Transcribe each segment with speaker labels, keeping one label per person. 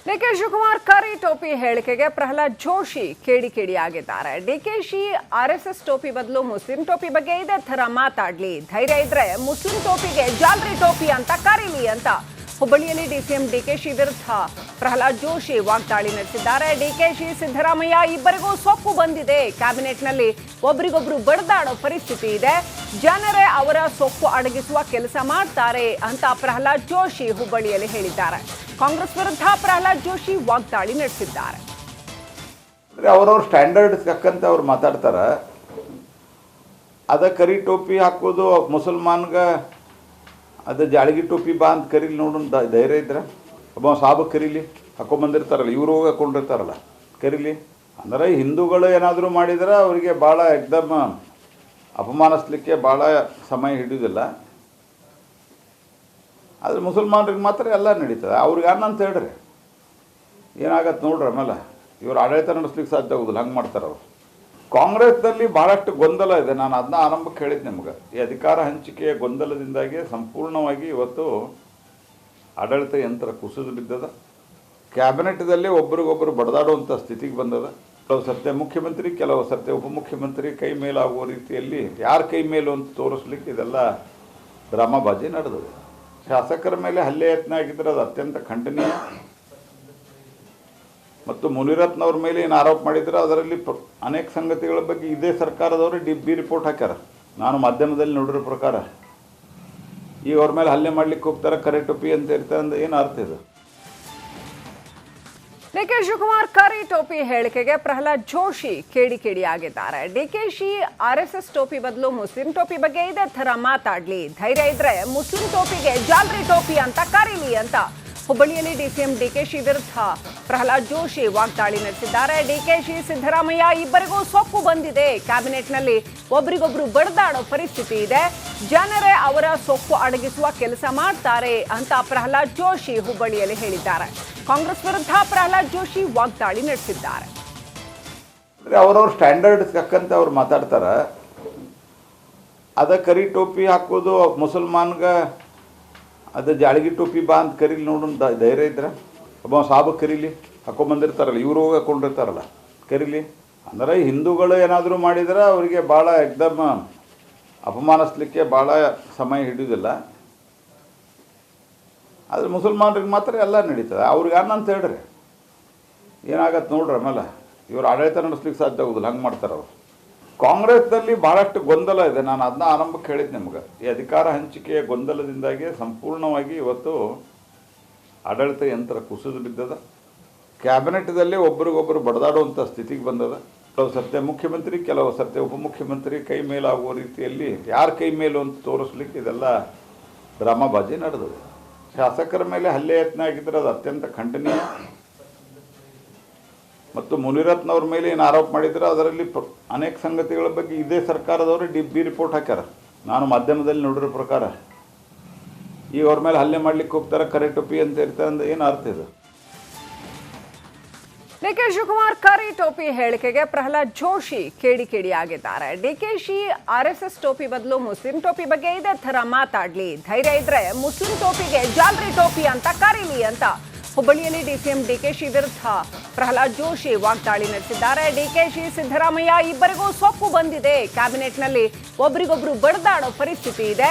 Speaker 1: DK Shivakumar ಕರಿ ಟೋಪಿ ಹೇಳಿಕೆಗೆ Pralhad Joshi ಕೇಡಿಯಾಗಿದ್ದಾರೆ. DKShi RSS ಟೋಪಿ ಬದಲು ಮುಸ್ಲಿಂ ಟೋಪಿ ಬಗ್ಗೆ ಇದೇ ತರ ಮಾತಾಡ್ಲಿ, ಧೈರ್ಯ ಇದ್ರೆ ಮುಸ್ಲಿಂ ಟೋಪಿಗೆ ಜಾಲ್ರಿ ಟೋಪಿ ಅಂತ ಕರೀಲಿ ಅಂತ ಹುಬ್ಬಳ್ಳಿಯಲ್ಲಿ ಡಿಸಿಎಂ ಡಿಕೆಶಿ ವಿರುದ್ಧ ಪ್ರಹ್ಲಾದ್ ಜೋಶಿ ವಾಗ್ದಾಳಿ ನಡೆಸಿದ್ದಾರೆ. ಡಿಕೆಶಿ ಸಿದ್ದರಾಮಯ್ಯ ಇಬ್ಬರಿಗೂ ಸೊಪ್ಪು ಬಂದಿದೆ, ಕ್ಯಾಬಿನೆಟ್ನಲ್ಲಿ ಒಬ್ರಿಗೊಬ್ರು ಬಡದಾಡೋ ಪರಿಸ್ಥಿತಿ ಇದೆ, ಜನರೇ ಅವರ ಸೊಪ್ಪು ಅಡಗಿಸುವ ಕೆಲಸ ಮಾಡ್ತಾರೆ ಅಂತ ಪ್ರಹ್ಲಾದ್ ಜೋಶಿ ಹುಬ್ಬಳ್ಳಿಯಲ್ಲಿ ಹೇಳಿದ್ದಾರೆ. ಕಾಂಗ್ರೆಸ್ ವಿರುದ್ಧ ಪ್ರಹ್ಲಾದ್ ಜೋಶಿ ವಾಗ್ದಾಳಿ ನಡೆಸಿದ್ದಾರೆ.
Speaker 2: ಅವರವ್ರ ಸ್ಟ್ಯಾಂಡರ್ಡ್ ತಕ್ಕಂತ ಅವ್ರು ಮಾತಾಡ್ತಾರ. ಅದ ಕರಿ ಟೋಪಿ ಹಾಕೋದು ಮುಸಲ್ಮಾನ್ಗ ಅದು ಜಾಳಗಿ ಟೋಪಿ ಬಾ ಅಂತ ಕರೀಲಿ ನೋಡು, ಧೈರ್ಯ ಇದ್ರೆ ಒಬ್ಬ ಸಾಬ್ ಕರೀಲಿ, ಹಾಕೊಂಬಂದಿರ್ತಾರಲ್ಲ, ಇವರು ಹೋಗಿ ಹಾಕೊಂಡಿರ್ತಾರಲ್ಲ, ಕರೀಲಿ. ಅಂದರೆ ಹಿಂದೂಗಳು ಏನಾದರೂ ಮಾಡಿದ್ರೆ ಅವರಿಗೆ ಭಾಳ ಎಕ್ದಮ್ ಅಪಮಾನಿಸ್ಲಿಕ್ಕೆ ಭಾಳ ಸಮಯ ಹಿಡಿಯೋದಿಲ್ಲ. ಆದರೆ ಮುಸಲ್ಮಾನರಿಗೆ ಮಾತ್ರ ಎಲ್ಲ ನಡೀತದೆ. ಅವ್ರಿಗೆ ಅನ್ನಂತ ಹೇಳ್ರಿ ಏನಾಗತ್ತೆ ನೋಡ್ರಿ. ಆಮೇಲೆ ಇವ್ರು ಆಡಳಿತ ನಡೆಸ್ಲಿಕ್ಕೆ ಸಾಧ್ಯ ಆಗೋದಿಲ್ಲ, ಹಂಗೆ ಮಾಡ್ತಾರೆ ಅವರು. ಕಾಂಗ್ರೆಸ್ನಲ್ಲಿ ಭಾಳಷ್ಟು ಗೊಂದಲ ಇದೆ. ನಾನು ಅದನ್ನ ಆರಂಭಕ್ಕೆ ಹೇಳಿದ್ದೆ ನಿಮ್ಗೆ. ಈ ಅಧಿಕಾರ ಹಂಚಿಕೆಯ ಗೊಂದಲದಿಂದಾಗಿ ಸಂಪೂರ್ಣವಾಗಿ ಇವತ್ತು ಆಡಳಿತ ಯಂತ್ರ ಕುಸಿದು ಬಿದ್ದದ. ಕ್ಯಾಬಿನೆಟ್ದಲ್ಲಿ ಒಬ್ರಿಗೊಬ್ಬರು ಬಡದಾಡುವಂಥ ಸ್ಥಿತಿಗೆ ಬಂದದ. ಕೆಲವು ಸತ್ಯ ಮುಖ್ಯಮಂತ್ರಿ, ಕೆಲವು ಸತ್ಯ ಉಪಮುಖ್ಯಮಂತ್ರಿ ಕೈ ಮೇಲಾಗುವ ರೀತಿಯಲ್ಲಿ ಯಾರ ಕೈ ಮೇಲೂ ಅಂತ ತೋರಿಸ್ಲಿಕ್ಕೆ ಇದೆಲ್ಲ ಡ್ರಾಮಾಬಾಜಿ ನಡೆದಿದೆ. ಶಾಸಕರ ಮೇಲೆ ಹಲ್ಲೆ ಯತ್ನ ಆಗಿದ್ದರೆ ಅದು ಅತ್ಯಂತ ಖಂಡನೀಯ. ಮತ್ತು ಮುನಿರತ್ನವ್ರ ಮೇಲೆ ಏನು ಆರೋಪ ಮಾಡಿದ್ರೆ ಅದರಲ್ಲಿ ಅನೇಕ ಸಂಗತಿಗಳ ಬಗ್ಗೆ ಇದೇ ಸರ್ಕಾರದವರು ಡಿ ರಿಪೋರ್ಟ್ ಹಾಕ್ಯಾರ. ನಾನು ಮಾಧ್ಯಮದಲ್ಲಿ ನೋಡಿರೋ ಪ್ರಕಾರ ಈಗ ಅವ್ರ ಮೇಲೆ ಹಲ್ಲೆ ಮಾಡ್ಲಿಕ್ಕೆ ಹೋಗ್ತಾರೆ, ಕರೆ ಟೋಪಿ ಅಂತ ಇರ್ತಾರೆ ಅಂದ್ರೆ ಏನು ಅರ್ಥ ಇದೆ?
Speaker 1: ಡಿಕೆ ಶಿವಕುಮಾರ್ ಕರಿ ಟೋಪಿ ಹೇಳಿಕೆಗೆ ಪ್ರಹ್ಲಾದ್ ಜೋಶಿ ಕೇಡಿಯಾಗಿದ್ದಾರೆ. ಡಿಕೆಶಿ ಆರ್ಎಸ್ಎಸ್ ಟೋಪಿ ಬದಲು ಮುಸ್ಲಿಂ ಟೋಪಿ ಬಗ್ಗೆ ಇದೇ ತರ ಮಾತಾಡ್ಲಿ, ಧೈರ್ಯ ಇದ್ರೆ ಮುಸ್ಲಿಂ ಟೋಪಿಗೆ ಜಾಲ್ರಿ ಟೋಪಿ ಅಂತ ಕರೀಲಿ ಅಂತ ಹುಬ್ಬಳ್ಳಿಯಲ್ಲಿ ಡಿಸಿಎಂ ಡಿಕೆಶಿ ವಿರುದ್ಧ ಪ್ರಹ್ಲಾದ್ ಜೋಶಿ ವಾಗ್ದಾಳಿ ನಡೆಸಿದ್ದಾರೆ. ಡಿಕೆಶಿ ಸಿದ್ದರಾಮಯ್ಯ ಇಬ್ಬರಿಗೂ ಸೊಪ್ಪು ಬಂದಿದೆ, ಕ್ಯಾಬಿನೆಟ್ನಲ್ಲಿ ಒಬ್ರಿಗೊಬ್ರು ಬಡದಾಡೋ ಪರಿಸ್ಥಿತಿ ಇದೆ, ಜನರೇ ಅವರ ಸೊಪ್ಪು ಅಡಗಿಸುವ ಕೆಲಸ ಮಾಡ್ತಾರೆ ಅಂತ ಪ್ರಹ್ಲಾದ್ ಜೋಶಿ ಹುಬ್ಬಳ್ಳಿಯಲ್ಲಿ ಹೇಳಿದ್ದಾರೆ. ಕಾಂಗ್ರೆಸ್ ವಿರುದ್ಧ ಪ್ರಹ್ಲಾದ್ ಜೋಶಿ ವಾಗ್ದಾಳಿ ನಡೆಸಿದ್ದಾರೆ.
Speaker 2: ಅವರವ್ರ ಸ್ಟ್ಯಾಂಡರ್ಡ್ ತಕ್ಕಂತ ಅವ್ರು ಮಾತಾಡ್ತಾರ. ಅದ ಕರಿ ಟೋಪಿ ಹಾಕೋದು ಮುಸಲ್ಮಾನ್ಗ ಅದು ಜಾಳಗಿ ಟೋಪಿ ಬಾ ಅಂತ ಕರೀಲಿ ನೋಡು, ಧೈರ್ಯ ಇದ್ರೆ ಒಬ್ಬ ಸಾಬ್ ಕರೀಲಿ, ಹಾಕೊಂಬಂದಿರ್ತಾರಲ್ಲ, ಇವರು ಹೋಗಿ ಹಾಕೊಂಡಿರ್ತಾರಲ್ಲ, ಕರೀಲಿ. ಅಂದರೆ ಹಿಂದೂಗಳು ಏನಾದರೂ ಮಾಡಿದ್ರೆ ಅವರಿಗೆ ಭಾಳ ಎಕ್ದಮ್ ಅಪಮಾನಿಸ್ಲಿಕ್ಕೆ ಭಾಳ ಸಮಯ ಹಿಡಿಯೋದಿಲ್ಲ. ಆದರೆ ಮುಸಲ್ಮಾನರಿಗೆ ಮಾತ್ರ ಎಲ್ಲ ನಡೀತದೆ. ಅವ್ರಿಗೆ ಅನ್ನಂತ ಹೇಳ್ರಿ ಏನಾಗತ್ತೆ ನೋಡ್ರಿ. ಆಮೇಲೆ ಇವ್ರು ಆಡಳಿತ ನಡೆಸ್ಲಿಕ್ಕೆ ಸಾಧ್ಯ ಆಗೋದಿಲ್ಲ, ಹಂಗೆ ಮಾಡ್ತಾರೆ ಅವರು. ಕಾಂಗ್ರೆಸ್ನಲ್ಲಿ ಭಾಳಷ್ಟು ಗೊಂದಲ ಇದೆ. ನಾನು ಅದನ್ನ ಆರಂಭಕ್ಕೆ ಹೇಳಿದ್ದೆ ನಿಮ್ಗೆ. ಈ ಅಧಿಕಾರ ಹಂಚಿಕೆಯ ಗೊಂದಲದಿಂದಾಗಿ ಸಂಪೂರ್ಣವಾಗಿ ಇವತ್ತು ಆಡಳಿತ ಯಂತ್ರ ಕುಸಿದು ಬಿದ್ದದ. ಕ್ಯಾಬಿನೆಟ್ದಲ್ಲಿ ಒಬ್ರಿಗೊಬ್ಬರು ಬಡದಾಡುವಂಥ ಸ್ಥಿತಿಗೆ ಬಂದದ. ಕೆಲವು ಸತ್ಯ ಮುಖ್ಯಮಂತ್ರಿ, ಕೆಲವು ಸತ್ಯ ಉಪಮುಖ್ಯಮಂತ್ರಿ ಕೈ ಮೇಲಾಗುವ ರೀತಿಯಲ್ಲಿ ಯಾರ ಕೈ ಮೇಲೂ ಅಂತ ತೋರಿಸ್ಲಿಕ್ಕೆ ಇದೆಲ್ಲ ಡ್ರಾಮಾಬಾಜಿ ನಡೆದಿದೆ. ಶಾಸಕರ ಮೇಲೆ ಹಲ್ಲೆ ಯತ್ನ ಆಗಿದ್ದರೆ ಅದು ಅತ್ಯಂತ ಖಂಡನೀಯ. ಮತ್ತು ಮುನಿರತ್ನವ್ರ ಮೇಲೆ ಏನು ಆರೋಪ ಮಾಡಿದ್ರೆ ಅದರಲ್ಲಿ ಅನೇಕ ಸಂಗತಿಗಳ ಬಗ್ಗೆ ಇದೇ ಸರ್ಕಾರದವರು ಡಿ ರಿಪೋರ್ಟ್ ಹಾಕ್ಯಾರ. ನಾನು ಮಾಧ್ಯಮದಲ್ಲಿ ನೋಡಿರೋ ಪ್ರಕಾರ ಈಗ ಅವ್ರ ಮೇಲೆ ಹಲ್ಲೆ ಮಾಡ್ಲಿಕ್ಕೆ ಹೋಗ್ತಾರೆ, ಕರೆ ಟೋಪಿ ಅಂತ ಇರ್ತಾರೆ ಅಂದ್ರೆ ಏನು ಅರ್ಥ ಇದೆ?
Speaker 1: ಡಿಕೆ ಶಿವಕುಮಾರ್ ಕರಿ ಟೋಪಿ ಹೇಳಿಕೆಗೆ ಪ್ರಹ್ಲಾದ್ ಜೋಶಿ ಕೇಡಿಯಾಗಿದ್ದಾರೆ. ಡಿಕೆಶಿ ಆರ್ಎಸ್ಎಸ್ ಟೋಪಿ ಬದಲು ಮುಸ್ಲಿಂ ಟೋಪಿ ಬಗ್ಗೆ ಇದೇ ತರ ಮಾತಾಡ್ಲಿ, ಧೈರ್ಯ ಇದ್ರೆ ಮುಸ್ಲಿಂ ಟೋಪಿಗೆ ಜಾಲ್ರಿ ಟೋಪಿ ಅಂತ ಕರೀಲಿ ಅಂತ ಹುಬ್ಬಳ್ಳಿಯಲ್ಲಿ ಡಿಸಿಎಂ ಡಿಕೆಶಿ ವಿರುದ್ಧ ಪ್ರಹ್ಲಾದ್ ಜೋಶಿ ವಾಗ್ದಾಳಿ ನಡೆಸಿದ್ದಾರೆ. ಡಿಕೆಶಿ ಸಿದ್ದರಾಮಯ್ಯ ಇಬ್ಬರಿಗೂ ಸೊಪ್ಪು ಬಂದಿದೆ, ಕ್ಯಾಬಿನೆಟ್ನಲ್ಲಿ ಒಬ್ರಿಗೊಬ್ರು ಬಡದಾಡೋ ಪರಿಸ್ಥಿತಿ ಇದೆ,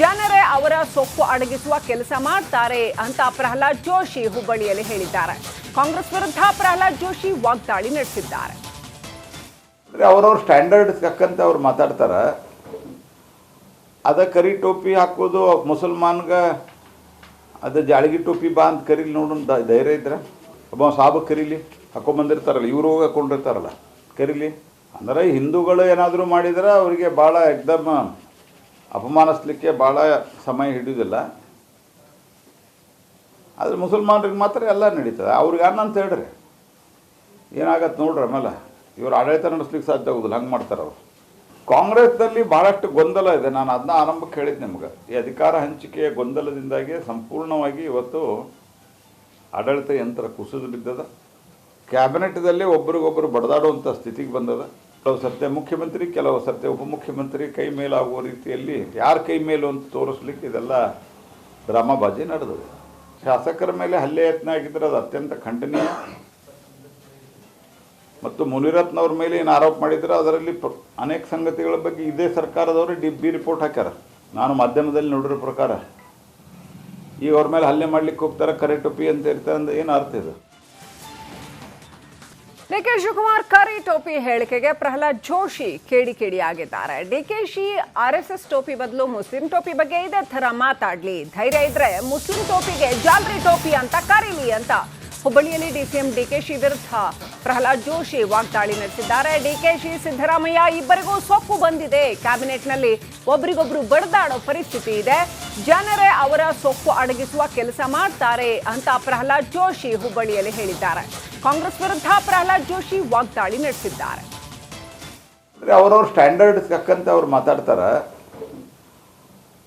Speaker 1: ಜನರೇ ಅವರ ಸೊಪ್ಪು ಅಡಗಿಸುವ ಕೆಲಸ ಮಾಡ್ತಾರೆ ಅಂತ ಪ್ರಹ್ಲಾದ್ ಜೋಶಿ ಹುಬ್ಬಳ್ಳಿಯಲ್ಲಿ ಹೇಳಿದ್ದಾರೆ. ಕಾಂಗ್ರೆಸ್ ವಿರುದ್ಧ ಪ್ರಹ್ಲಾದ್ ಜೋಶಿ ವಾಗ್ದಾಳಿ ನಡೆಸಿದ್ದಾರೆ.
Speaker 2: ಅವರವ್ರ ಸ್ಟ್ಯಾಂಡರ್ಡ್ ತಕ್ಕಂತ ಅವ್ರು ಮಾತಾಡ್ತಾರ. ಅದ ಕರಿ ಟೋಪಿ ಹಾಕೋದು ಮುಸಲ್ಮಾನ್ಗ ಅದು ಜಾಳಗಿ ಟೋಪಿ ಬಾ ಅಂತ ಕರೀಲಿ ನೋಡು, ಧೈರ್ಯ ಇದ್ರೆ ಒಬ್ಬ ಸಾಬ್ ಕರೀಲಿ, ಹಾಕೊಂಬಂದಿರ್ತಾರಲ್ಲ, ಇವರು ಹೋಗಿ ಹಾಕೊಂಡಿರ್ತಾರಲ್ಲ, ಕರೀಲಿ. ಅಂದರೆ ಹಿಂದೂಗಳು ಏನಾದರೂ ಮಾಡಿದ್ರೆ ಅವರಿಗೆ ಭಾಳ ಎಕ್ದಮ್ ಅಪಮಾನಿಸ್ಲಿಕ್ಕೆ ಭಾಳ ಸಮಯ ಹಿಡಿಯೋದಿಲ್ಲ. ಆದರೆ ಮುಸಲ್ಮಾನರಿಗೆ ಮಾತ್ರ ಎಲ್ಲ ನಡೀತದೆ. ಅವ್ರಿಗೆ ಅನ್ನಂತ ಹೇಳ್ರಿ ಏನಾಗತ್ತೆ ನೋಡ್ರಿ. ಆಮೇಲೆ ಇವ್ರು ಆಡಳಿತ ನಡೆಸ್ಲಿಕ್ಕೆ ಸಾಧ್ಯ ಆಗೋದಿಲ್ಲ, ಹಂಗೆ ಮಾಡ್ತಾರೆ ಅವರು. ಕಾಂಗ್ರೆಸ್ನಲ್ಲಿ ಭಾಳಷ್ಟು ಗೊಂದಲ ಇದೆ. ನಾನು ಅದನ್ನ ಆರಂಭಕ್ಕೆ ಹೇಳಿದ್ದೆ ನಿಮ್ಗೆ. ಈ ಅಧಿಕಾರ ಹಂಚಿಕೆಯ ಗೊಂದಲದಿಂದಾಗಿ ಸಂಪೂರ್ಣವಾಗಿ ಇವತ್ತು ಆಡಳಿತ ಯಂತ್ರ ಕುಸಿದು ಬಿದ್ದದ. ಕ್ಯಾಬಿನೆಟ್ದಲ್ಲಿ ಒಬ್ರಿಗೊಬ್ಬರು ಬಡದಾಡುವಂಥ ಸ್ಥಿತಿಗೆ ಬಂದದ. ಕೆಲವು ಸತ್ಯ ಮುಖ್ಯಮಂತ್ರಿ, ಕೆಲವು ಸತ್ಯ ಉಪಮುಖ್ಯಮಂತ್ರಿ ಕೈ ಮೇಲಾಗುವ ರೀತಿಯಲ್ಲಿ ಯಾರ ಕೈ ಮೇಲೂ ಅಂತ ತೋರಿಸ್ಲಿಕ್ಕೆ ಇದೆಲ್ಲ ಡ್ರಾಮಾಬಾಜಿ ನಡೆದಿದೆ. ಶಾಸಕರ ಮೇಲೆ ಹಲ್ಲೆ ಯತ್ನ ಆಗಿದ್ರೆ ಅದು ಅತ್ಯಂತ ಖಂಡನೀಯ. ಮತ್ತು ಮುನಿರತ್ನವ್ರ ಮೇಲೆ ಏನು ಆರೋಪ ಮಾಡಿದ್ರೆ ಅದರಲ್ಲಿ ಅನೇಕ ಸಂಗತಿಗಳ ಬಗ್ಗೆ ಇದೇ ಸರ್ಕಾರದವರು ಡಿ ರಿಪೋರ್ಟ್ ಹಾಕ್ಯಾರ. ನಾನು ಮಾಧ್ಯಮದಲ್ಲಿ ನೋಡಿರೋ ಪ್ರಕಾರ ಈಗ ಅವ್ರ ಮೇಲೆ ಹಲ್ಲೆ ಮಾಡ್ಲಿಕ್ಕೆ ಹೋಗ್ತಾರೆ, ಕರೆ ಟೋಪಿ ಅಂತ ಇರ್ತಾರೆ ಅಂದ್ರೆ ಏನು ಅರ್ಥ ಇದು?
Speaker 1: ಡಿಕೆ ಶಿವಕುಮಾರ್ ಕರಿ ಟೋಪಿ ಹೇಳಿಕೆಗೆ ಪ್ರಹ್ಲಾದ್ ಜೋಶಿ ಕೇಡಿ ಆಗಿದ್ದಾರೆ. ಡಿಕೆಶಿ RSS ಟೋಪಿ ಬದಲು ಮುಸ್ಲಿಂ ಟೋಪಿ ಬಗ್ಗೆ ಇದೇ ತರ ಮಾತಾಡ್ಲಿ, ಧೈರ್ಯ ಇದ್ರೆ ಮುಸ್ಲಿಂ ಟೋಪಿಗೆ ಜಾಲ್ರಿ ಟೋಪಿ ಅಂತ ಕರೀಲಿ ಅಂತ ಹುಬ್ಬಳ್ಳಿಯಲ್ಲಿ DCM ಡಿಕೆಶಿ ವಿರುದ್ಧ ಪ್ರಹ್ಲಾದ್ ಜೋಶಿ ವಾಗ್ದಾಳಿ ನಡೆಸಿದ್ದಾರೆ. ಡಿಕೆಶಿ ಸಿದ್ದರಾಮಯ್ಯ ಇಬ್ಬರಿಗೂ ಸೊಪ್ಪು ಬಂದಿದೆ, ಕ್ಯಾಬಿನೆಟ್ನಲ್ಲಿ ಒಬ್ರಿಗೊಬ್ರು ಬಡದಾಡೋ ಪರಿಸ್ಥಿತಿ ಇದೆ, ಜನರೇ ಅವರ ಸೊಪ್ಪು ಅಡಗಿಸುವ ಕೆಲಸ ಮಾಡ್ತಾರೆ ಅಂತ ಪ್ರಹ್ಲಾದ್ ಜೋಶಿ ಹುಬ್ಬಳ್ಳಿಯಲ್ಲಿ ಹೇಳಿದ್ದಾರೆ. ಕಾಂಗ್ರೆಸ್ ವಿರುದ್ಧ ಪ್ರಹ್ಲಾದ್ ಜೋಶಿ ವಾಗ್ದಾಳಿ ನಡೆಸಿದ್ದಾರೆ.
Speaker 2: ಅವ್ರವ್ರ ಸ್ಟ್ಯಾಂಡರ್ಡ್ ತಕ್ಕಂತೆ ಅವ್ರು ಮಾತಾಡ್ತಾರೆ.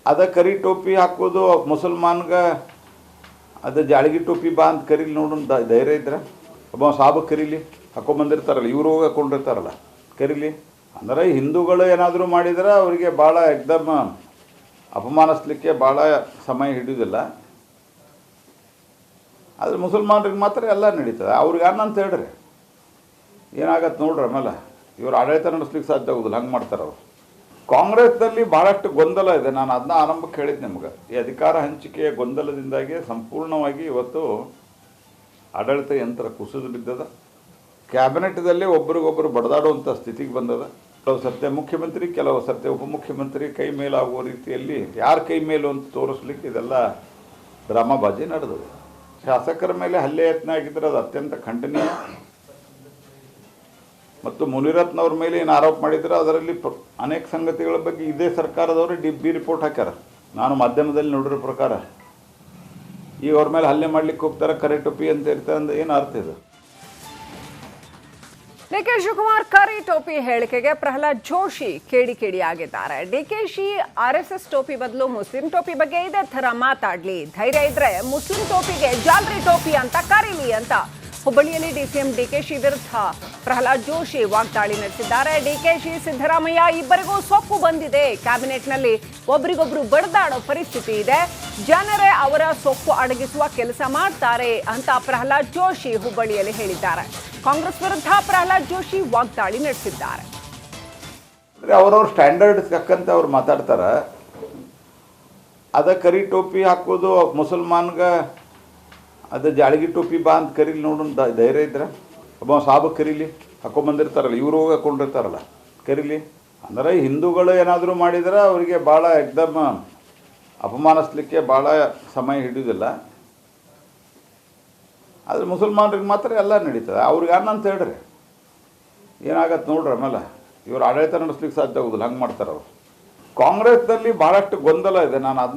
Speaker 2: ಅದ ಕರಿ ಟೋಪಿ ಹಾಕೋದು ಮುಸಲ್ಮಾನ್ಗೆ ಅದು ಜಾಳಗಿ ಟೋಪಿ ಬಾ ಅಂತ ಕರೀಲಿ ನೋಡೋಣ ಧೈರ್ಯ ಇದ್ರೆ ಒಬ್ಬ ಸಾಬ ಕರೀಲಿ, ಹಾಕೊಂಬಂದಿರ್ತಾರಲ್ಲ, ಇವರು ಹೋಗಿ ಹಾಕೊಂಡಿರ್ತಾರಲ್ಲ, ಕರೀಲಿ. ಅಂದರೆ ಹಿಂದೂಗಳು ಏನಾದರೂ ಮಾಡಿದ್ರೆ ಅವರಿಗೆ ಭಾಳ ಎಕ್ದಮ್ ಅಪಮಾನಿಸ್ಲಿಕ್ಕೆ ಭಾಳ ಸಮಯ ಹಿಡಿಯೋದಿಲ್ಲ. ಆದರೆ ಮುಸಲ್ಮಾನರಿಗೆ ಮಾತ್ರ ಎಲ್ಲ ನಡೀತದೆ. ಅವ್ರಿಗೆ ಅನ್ನಂತ ಹೇಳ್ರಿ ಏನಾಗತ್ತೆ ನೋಡ್ರಿ. ಆಮೇಲೆ ಇವರು ಆಡಳಿತ ನಡೆಸ್ಲಿಕ್ಕೆ ಸಾಧ್ಯ ಆಗೋದಿಲ್ಲ, ಹಂಗೆ ಮಾಡ್ತಾರೆ ಅವರು. ಕಾಂಗ್ರೆಸ್ನಲ್ಲಿ ಭಾಳಷ್ಟು ಗೊಂದಲ ಇದೆ. ನಾನು ಅದನ್ನ ಆರಂಭಕ್ಕೆ ಹೇಳಿದ್ದು ನಿಮ್ಗೆ. ಈ ಅಧಿಕಾರ ಹಂಚಿಕೆಯ ಗೊಂದಲದಿಂದಾಗಿ ಸಂಪೂರ್ಣವಾಗಿ ಇವತ್ತು ಆಡಳಿತ ಯಂತ್ರ ಕುಸಿದು ಬಿದ್ದದ. ಕ್ಯಾಬಿನೆಟ್ದಲ್ಲಿ ಒಬ್ರಿಗೊಬ್ಬರು ಬಡದಾಡುವಂಥ ಸ್ಥಿತಿಗೆ ಬಂದದ. ಕೆಲವು ಸತ್ಯ ಮುಖ್ಯಮಂತ್ರಿ, ಕೆಲವು ಸತ್ಯ ಉಪಮುಖ್ಯಮಂತ್ರಿ ಕೈ ಮೇಲಾಗುವ ರೀತಿಯಲ್ಲಿ ಯಾರ ಕೈ ಮೇಲು ಅಂತ ತೋರಿಸ್ಲಿಕ್ಕೆ ಇದೆಲ್ಲ ಡ್ರಾಮಾಬಾಜಿ ನಡೆದದು. ಶಾಸಕರ ಮೇಲೆ ಹಲ್ಲೆ ಯತ್ನ ಆಗಿದ್ರೆ ಅದು ಅತ್ಯಂತ ಖಂಡನೀಯ. ಮತ್ತು ಮುನಿರತ್ನವ್ರ ಮೇಲೆ ಏನು ಆರೋಪ ಮಾಡಿದ್ರೆ ಅದರಲ್ಲಿ ಅನೇಕ ಸಂಗತಿಗಳ ಬಗ್ಗೆ ಇದೇ ಸರ್ಕಾರದವರು ಡಿ ರಿಪೋರ್ಟ್ ಹಾಕ್ಯಾರ. ನಾನು ಮಾಧ್ಯಮದಲ್ಲಿ ನೋಡಿರೋ ಪ್ರಕಾರ ಈಗ ಅವ್ರ ಮೇಲೆ ಹಲ್ಲೆ ಮಾಡ್ಲಿಕ್ಕೆ ಹೋಗ್ತಾರೆ, ಕರೆ ಟೋಪಿ ಅಂತ ಇರ್ತಾರೆ ಅಂದ್ರೆ ಏನು ಅರ್ಥ ಇದು?
Speaker 1: ಡಿಕೆ ಶಿವಕುಮಾರ್ ಕರಿ ಟೋಪಿ ಹೇಳಿಕೆಗೆ ಪ್ರಹ್ಲಾದ್ ಜೋಶಿ ಕೇಡಿ ಆಗಿದ್ದಾರೆ. ಡಿಕೆಶಿ RSS ಟೋಪಿ ಬದಲು ಮುಸ್ಲಿಂ ಟೋಪಿ ಬಗ್ಗೆ ಇದೇ ತರ ಮಾತಾಡ್ಲಿ, ಧೈರ್ಯ ಇದ್ರೆ ಮುಸ್ಲಿಂ ಟೋಪಿಗೆ ಜಾಲ್ರಿ ಟೋಪಿ ಅಂತ ಕರೀಲಿ ಅಂತ ಹುಬ್ಬಳ್ಳಿಯಲ್ಲಿ DCM ಡಿಕೆಶಿ ವಿರುದ್ಧ ಪ್ರಹ್ಲಾದ್ ಜೋಶಿ ವಾಗ್ದಾಳಿ ನಡೆಸಿದ್ದಾರೆ. ಡಿಕೆಶಿ ಸಿದ್ದರಾಮಯ್ಯ ಇಬ್ಬರಿಗೂ ಸೊಪ್ಪು ಬಂದಿದೆ, ಕ್ಯಾಬಿನೆಟ್ನಲ್ಲಿ ಒಬ್ರಿಗೊಬ್ರು ಬಡದಾಡೋ ಪರಿಸ್ಥಿತಿ ಇದೆ, ಜನರೇ ಅವರ ಸೊಪ್ಪು ಅಡಗಿಸುವ ಕೆಲಸ ಮಾಡ್ತಾರೆ ಅಂತ ಪ್ರಹ್ಲಾದ್ ಜೋಶಿ ಹುಬ್ಬಳ್ಳಿಯಲ್ಲಿ ಹೇಳಿದ್ದಾರೆ. ಕಾಂಗ್ರೆಸ್ ವಿರುದ್ಧ ಪ್ರಹ್ಲಾದ್ ಜೋಶಿ ವಾಗ್ದಾಳಿ ನಡೆಸಿದ್ದಾರೆ.
Speaker 2: ಅವ್ರವ್ರ ಸ್ಟ್ಯಾಂಡರ್ಡ್ ತಕ್ಕಂತೆ ಅವ್ರು ಮಾತಾಡ್ತಾರೆ. ಅದ ಕರಿ ಟೋಪಿ ಹಾಕೋದು ಮುಸಲ್ಮಾನ್ಗೆ ಅದು ಜಾಳಗಿ ಟೋಪಿ ಬಾ ಅಂತ ಕರೀಲಿ ನೋಡೋಣ ಧೈರ್ಯ ಇದ್ರೆ ಒಬ್ಬ ಸಾಬ ಕರೀಲಿ, ಹಾಕೊಂಬಂದಿರ್ತಾರಲ್ಲ, ಇವರು ಹೋಗಿ ಹಾಕೊಂಡಿರ್ತಾರಲ್ಲ, ಕರೀಲಿ. ಅಂದರೆ ಹಿಂದೂಗಳು ಏನಾದರೂ ಮಾಡಿದ್ರೆ ಅವರಿಗೆ ಭಾಳ ಎಕ್ದಮ್ ಅಪಮಾನಿಸ್ಲಿಕ್ಕೆ ಭಾಳ ಸಮಯ ಹಿಡಿಯೋದಿಲ್ಲ. ಆದರೆ ಮುಸಲ್ಮಾನರಿಗೆ ಮಾತ್ರ ಎಲ್ಲ ನಡೀತದೆ. ಅವ್ರಿಗೆ ಅನ್ನಂತ ಹೇಳ್ರಿ ಏನಾಗತ್ತೆ ನೋಡ್ರಿ. ಆಮೇಲೆ ಇವರು ಆಡಳಿತ ನಡೆಸ್ಲಿಕ್ಕೆ ಸಾಧ್ಯ ಆಗೋದಿಲ್ಲ, ಹಂಗೆ ಮಾಡ್ತಾರೆ ಅವರು. ಕಾಂಗ್ರೆಸ್ನಲ್ಲಿ ಭಾಳಷ್ಟು ಗೊಂದಲ ಇದೆ. ನಾನು ಅದನ್ನ